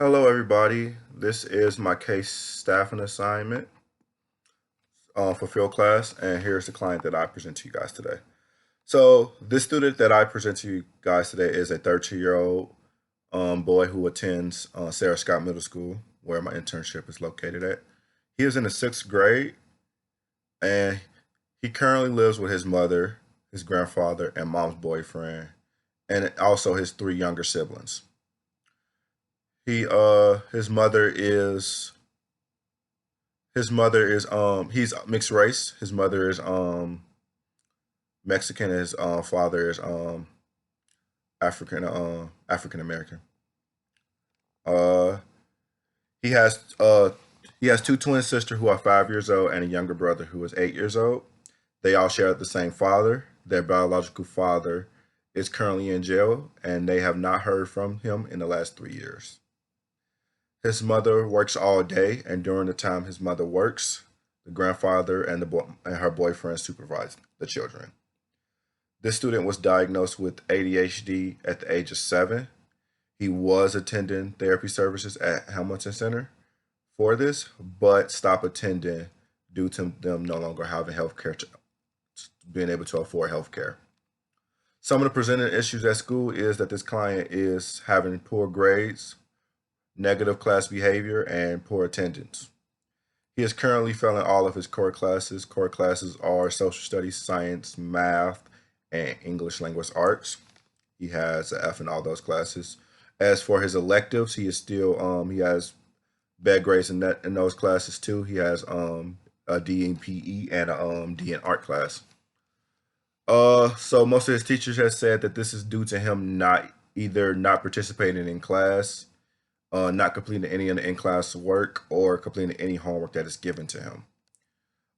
Hello, everybody. This is my case staffing assignment for field class, and here's the client that I present to you guys today. So, this student that I present to you guys today is a 13-year-old boy who attends Sarah Scott Middle School, where my internship is located at. He is in the sixth grade, and he currently lives with his mother, his grandfather, and mom's boyfriend, and also his three younger siblings. His mother is he's mixed race. His mother is Mexican. His father is African American. Uh he has uh he has two twin sisters who are 5 years old and a younger brother who is 8 years old. They all share the same father. Their biological father is currently in jail, and they have not heard from him in the last 3 years. His mother works all day, and during the time his mother works, the grandfather and her boyfriend supervise the children. This student was diagnosed with ADHD at the age of 7. He was attending therapy services at Hamilton Center for this, but stopped attending due to them no longer having healthcare, being able to afford healthcare. Some of the presenting issues at school is that this client is having poor grades, negative class behavior, and poor attendance. He is currently failing all of his core classes. Core classes are social studies, science, math, and English language arts. He has an F in all those classes. As for his electives, he has bad grades in those classes too. He has a D in PE and a D in art class. So most of his teachers have said that this is due to him not participating in class, not completing any of the in class work, or completing any homework that is given to him.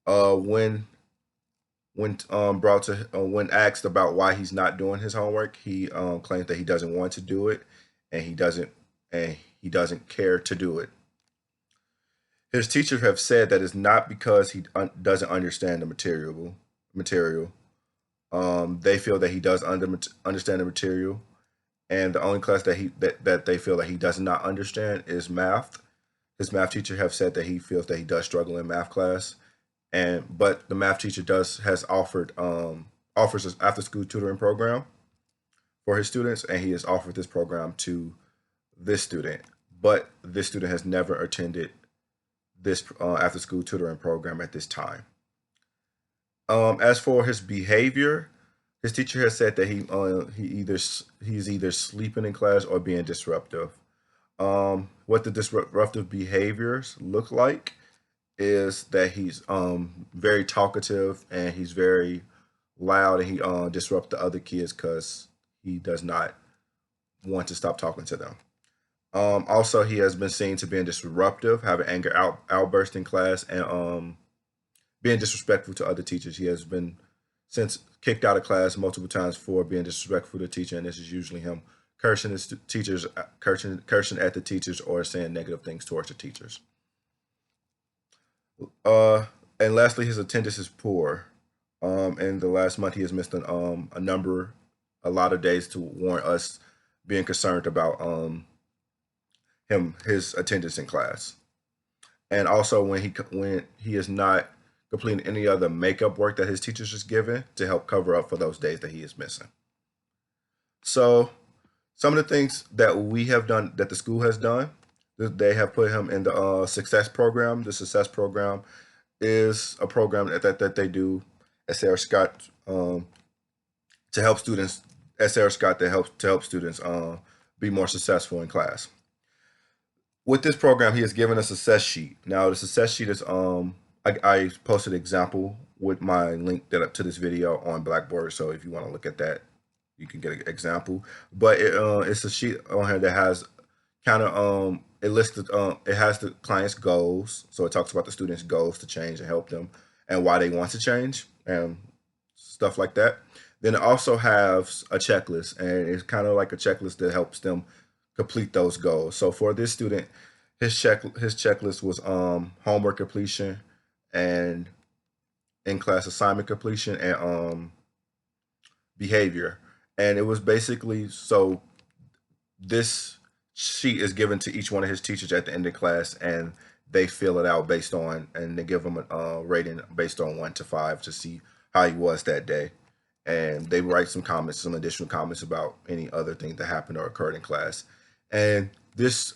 Uh, when when asked about why he's not doing his homework, he claims that he doesn't want to do it, and he doesn't care to do it. His teachers have said that it's not because doesn't understand the material. They feel that he does understand the material, and the only class that they feel that he does not understand is math. His math teacher have said that he feels that he does struggle in math class, and but the math teacher does has offered offers an after school tutoring program for his students, and he has offered this program to this student, but this student has never attended this after school tutoring program at this time. As for his behavior, his teacher has said that he's either sleeping in class or being disruptive. What the disruptive behaviors look like is that he's very talkative, and he's very loud, and he disrupts the other kids because he does not want to stop talking to them. Also, he has been seen to being disruptive, having outburst in class, and being disrespectful to other teachers. He has been since kicked out of class multiple times for being disrespectful to the teacher, and this is usually him cursing his teachers, cursing at the teachers, or saying negative things towards the teachers. Uh, and lastly, his attendance is poor. In the last month, he has missed a lot of days to warrant us being concerned about his attendance in class. And also, when he is not completing any other makeup work that his teachers is given to help cover up for those days that he is missing. So, some of the things that we have done, that the school has done, they have put him in the success program. The success program is a program that they do at Sarah Scott to help students at Sarah Scott to help students be more successful in class. With this program, he has given a success sheet. Now, the success sheet is I posted an example with my link to this video on Blackboard. So if you want to look at that, you can get an example. But it's a sheet on here that has kind of it lists it has the client's goals. So it talks about the students' goals to change and help them, and why they want to change and stuff like that. Then it also has a checklist, and it's kind of like a checklist that helps them complete those goals. So for this student, his checklist was homework completion, and in class assignment completion, and behavior. And it was basically, so this sheet is given to each one of his teachers at the end of class, and they fill it out based on, and they give him a rating based on 1 to 5 to see how he was that day. And they write some comments, some additional comments about any other thing that happened or occurred in class. And this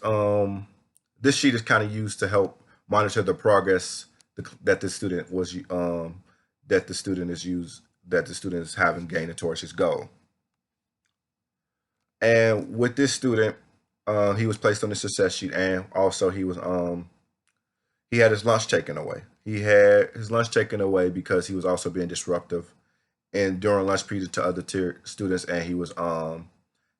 sheet is kind of used to help monitor the progress that the student was that the student is used that the student is having gaining towards his goal. And with this student, he was placed on the success sheet, and also he had his lunch taken away. He had his lunch taken away because he was also being disruptive and during lunch periods to other students, and he was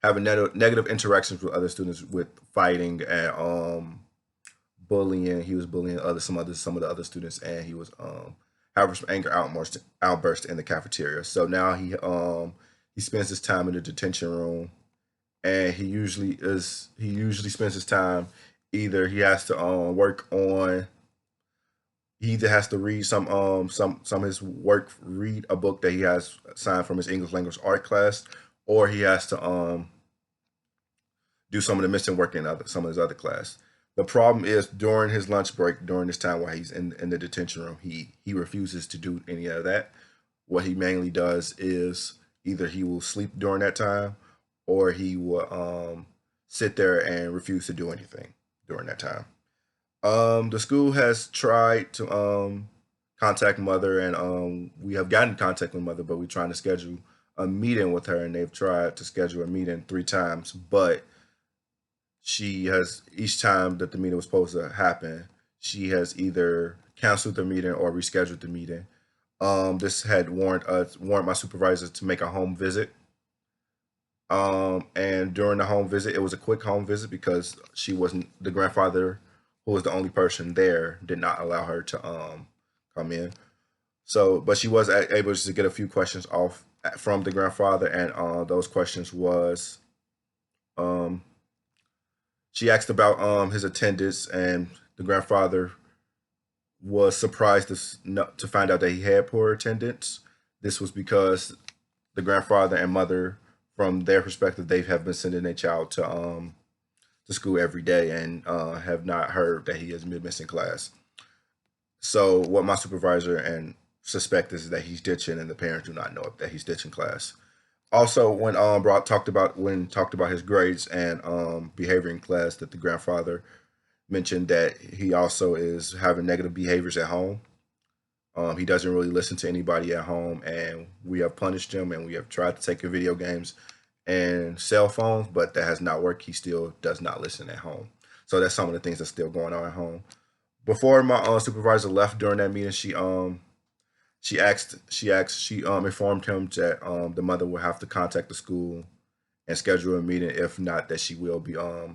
having negative interactions with other students, with fighting and bullying. He was bullying some of the other students, and he was having some anger outburst in the cafeteria. So now he spends his time in the detention room, and he usually spends his time, either he has to work on he either has to read some of his work, read a book that he has signed from his English language art class, or he has to do some of the missing work in some of his other class. The problem is, during his lunch break, during this time while he's in the detention room, he refuses to do any of that. What he mainly does is either he will sleep during that time, or he will sit there and refuse to do anything during that time. The school has tried to contact mother, and we have gotten in contact with mother, but we're trying to schedule a meeting with her, and they've tried to schedule a meeting 3 times, but she has, each time that the meeting was supposed to happen, she has either canceled the meeting or rescheduled the meeting. This had warned my supervisor to make a home visit. And during the home visit, it was a quick home visit because she wasn't the grandfather, who was the only person there, did not allow her to come in. So, but she was able to get a few questions off from the grandfather, and those questions was, um, she asked about his attendance, and the grandfather was surprised to find out that he had poor attendance. This was because the grandfather and mother, from their perspective, they have been sending their child to school every day, and have not heard that he has been missing class. So what my supervisor and suspect is that he's ditching, and the parents do not know that he's ditching class. Also, when brought talked about his grades and behavior in class, that the grandfather mentioned that he also is having negative behaviors at home. He doesn't really listen to anybody at home, and we have punished him, and we have tried to take him video games and cell phones, but that has not worked. He still does not listen at home. So that's some of the things that's still going on at home. Before my supervisor left during that meeting, she informed him that the mother will have to contact the school and schedule a meeting. If not, that she will be uh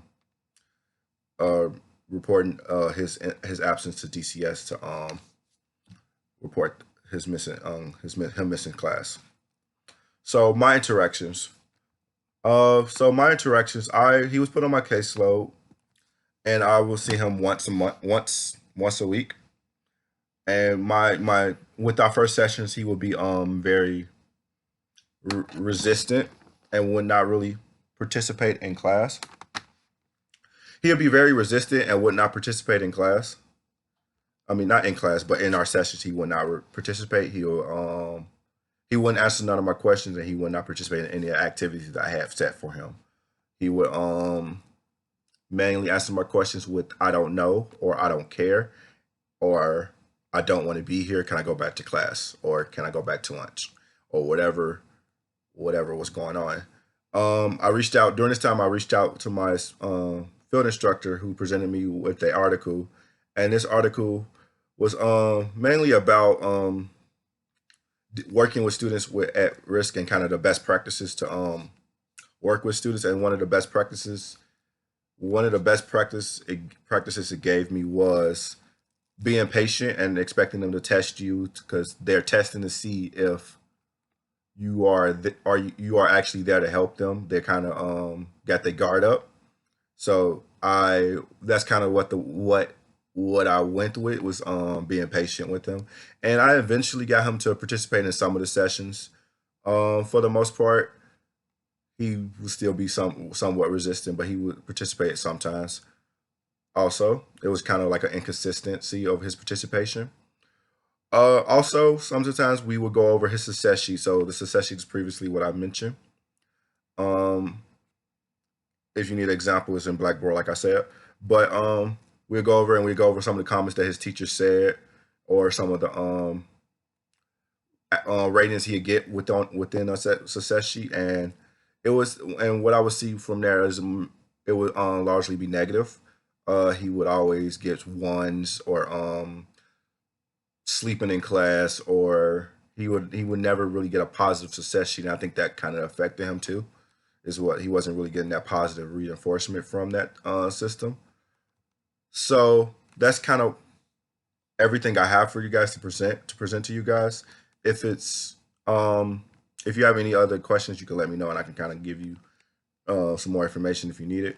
reporting his absence to DCS to report his missing him missing class. So my interactions. My interactions. I He was put on my caseload, and I will see him once a month, once a week. And my with our first sessions, he will be very resistant and would not really participate in class. He'll be very resistant and would not participate in class. I mean, not in class, but in our sessions, he would not participate. He wouldn't answer none of my questions, and he would not participate in any activities that I have set for him. He would mainly answer my questions with "I don't know," or "I don't care," or "I don't want to be here. Can I go back to class?" or "Can I go back to lunch?" or whatever was going on. I reached out during this time. I reached out to my field instructor, who presented me with the article, and this article was mainly about working with students with at risk, and kind of the best practices to work with students. And one of the best practices it gave me was being patient and expecting them to test you, because they're testing to see if you are actually there to help them. They kind of got their guard up. So I that's kind of what I went with, was being patient with him, and I eventually got him to participate in some of the sessions. For the most part, he would still be somewhat resistant, but he would participate sometimes. Also, it was kind of like an inconsistency of his participation. Also, sometimes we would go over his success sheet. So the success sheet is previously what I mentioned. Um, if you need an example, it's in Blackboard, like I said. But we'll go over and we go over some of the comments that his teacher said, or some of the ratings he'd get within a success sheet, and what I would see from there is it would largely be negative. He would always get ones, or sleeping in class, or he would never really get a positive success sheet. And I think that kind of affected him too. Is what he wasn't really getting that positive reinforcement from that system. So that's kind of everything I have for you guys to present to you guys. If it's if you have any other questions, you can let me know, and I can kind of give you some more information if you need it.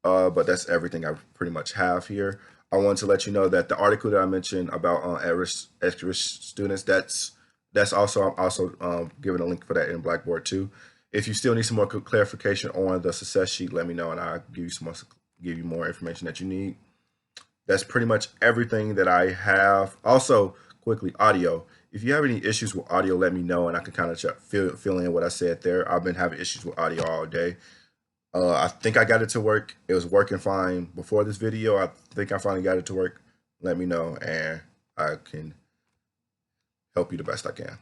But that's everything I pretty much have here. I want to let you know that the article that I mentioned about at-risk students, that's also, I'm also giving a link for that in Blackboard too. If you still need some more clarification on the success sheet, let me know, and I'll give you more information that you need. That's pretty much everything that I have. Also, quickly, audio. If you have any issues with audio, let me know, and I can kind of fill in what I said there. I've been having issues with audio all day. I think I got it to work. It was working fine before this video. I think I finally got it to work. Let me know, and I can help you the best I can.